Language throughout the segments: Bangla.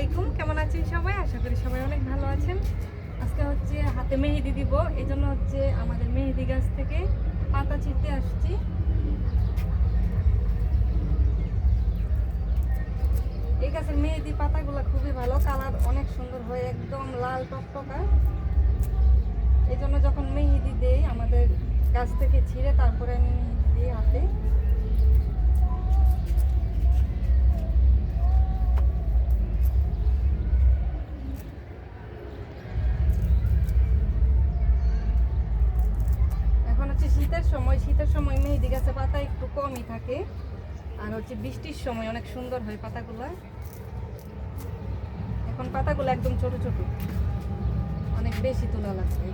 আলাইকুম, কেমন আছেন সবাই? আশা করি সবাই অনেক ভালো আছেন। আজকে হচ্ছে হাতে মেহেদি দিব, এই জন্য হচ্ছে আমাদের মেহেদি গাছ থেকে পাতা ছিঁড়তে আসছি। এই গাছের মেহেদি পাতাগুলো খুবই ভালো, কালার অনেক সুন্দর হয়, একদম লাল টকটকা। এই জন্য যখন মেহেদি দেই আমাদের গাছ থেকে ছিঁড়ে তারপরে আমি মেহেদি দিই হাতে। শীতের সময় মেহেদি গাছে পাতা একটু কমই থাকে, আর হচ্ছে বৃষ্টির সময় অনেক সুন্দর হয় পাতাগুলো। এখন পাতাগুলো একদম ছোট ছোট, অনেক বেশি তোলা লাগবে।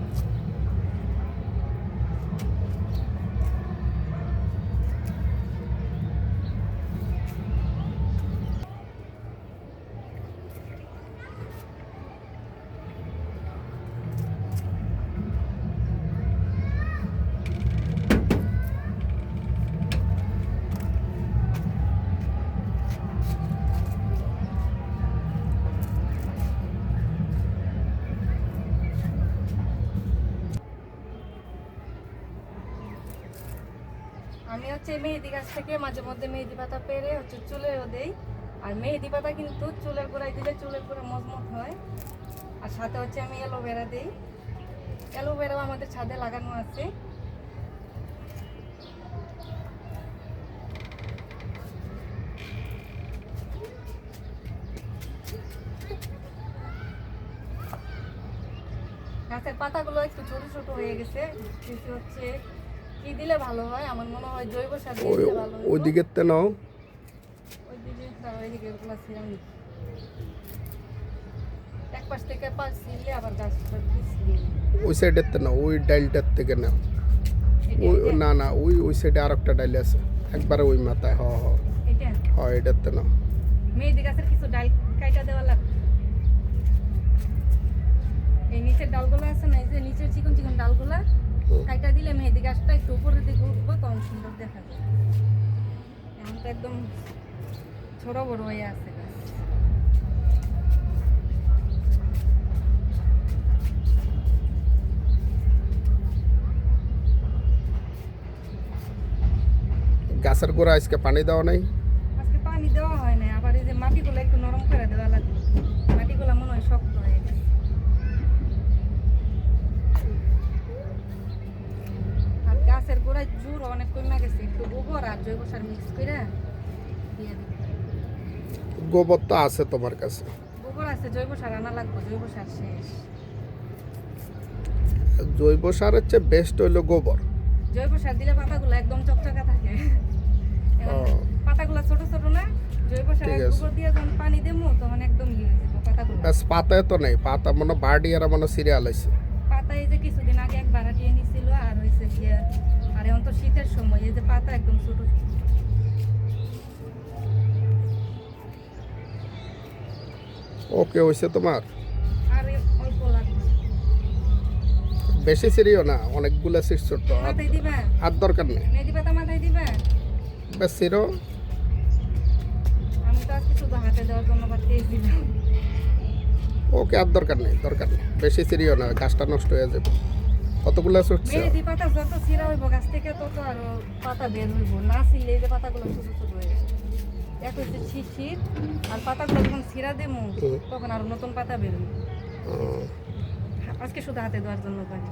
আমি হচ্ছে মেহেদি গাছ থেকে মাঝে মধ্যে মেহেদি পাতা পেরে হচ্ছে চুলেও দেই। আর মেহেদি পাতা কিন্তু চুলের গোড়ায় দিলে চুলের গোড়া মজমত হয়। আর সাথে হচ্ছে আমি অ্যালোভেরা দিই, অ্যালোভেরাও আমাদের ছাদে লাগানো আছে। গাছের পাতাগুলো একটু ছোট ছোট হয়ে গেছে, কিছু হচ্ছে কি দিলে ভালো হয়? আমার মনে হয় জৈব সার দিলে ভালো হয়। ওইদিকে তে নাও, ওইদিকে ওগুলো ছিলাম এক পাশ থেকে পাশ ছিললে আবার গাছটা ওই সাইডের তে নাও, ওই ডাইলটার থেকে নাও। ওই না না, ওই সাইডে আর একটা ডাইল আছে, একবারে ওই মাথায়। এটার তে নাও। মেহেদি গাছের কিছু ডাল কাইটা দেওয়া লাগবে। এই নিচের ডালগুলো আছে না, এই যে নিচের চিকন চিকন ডালগুলা কাইটা দিলে মেহেদি গাছটা একটু উপরের দিকে উঠবো, তখন সুন্দর দেখা যায়। এখন তো একদম ছোট বড় হয়ে আছে গাছ। গাছের গোড়া আজকে পানি দেওয়া নাই? আজকে পানি দেওয়া হয় না, আবার এই যে মাটিগুলো একটু নরম করে দেওয়া লাগবে। মাটিগুলো মনে হয় শক্ত হয়ে গেছে। আর গাছের গোড়ায় জোর অনেক কমে গেছে, একটু গোবর আর জৈব সার মিক্স করে দিয়ে দিই। গোবর তো আছে তোমার কাছে? গোবর আছে, জৈব সার আনা লাগবে, জৈব সার শেষ। জৈব সার হচ্ছে বেস্ট, হইলো গোবর। জৈব সার দিলে পাতাগুলো একদম চকচকা থাকে। পাতাগুলো ছোট ছোট না, জৈব সার গোবর দিয়ে যখন পানি দেবো তখন একদম ইয়ে হয়ে যাবে পাতাগুলো। বাস পাতায় তো নেই, পাতা মনে বাড়িয়ারা মনে সিরিয়াল আছে। পাতা এই যে কিছুদিন আগে এক বাড়াটিয়ে নিছিল, আর হয়েছে গিয়ে আর এখন তো শীতের সময়, এই যে পাতা একদম ছোট ছোট। ওকে, হয়েছে তোমার? আর অল্প লাগবে, বেশি সিরিও না, অনেকগুলো সিট ছোট। মাথায় দিবা? আর দরকার নেই। মেহেদি পাতা মাথায় দিবা? বেশ সিরো। আমি তো আজকে শুধু হাতে দেওয়ার জন্য বাতিয়ে দিলাম। ওকে, আর দরকার নেই, দরকার নেই, বেশি সিরিও না, গাছটা নষ্ট হয়ে যাবে। কতগুলো ছুটছে? মেহেদি পাতা যত ছিঁড়া হইব গাছ থেকে তত আরো পাতা বের হইব, না ছিঁড়লে এই যে পাতাগুলো ছোট ছোট হয়ে যাবে। এক হচ্ছে শিশির, আর পাতাগুলো যখন ছিঁড়া দেবো তখন আরো নতুন পাতা বের হইব। আজকে শুধু হাতে দেওয়ার জন্য পারি।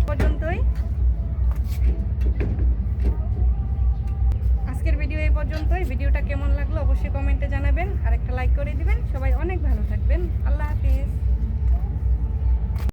পর্যন্তই আজকের ভিডিও, এই পর্যন্তই। ভিডিওটা কেমন লাগলো অবশ্যই কমেন্টে জানাবেন, আর একটা লাইক করে দিবেন। সবাই অনেক ভালো থাকবেন। আল্লাহ হাফিজ।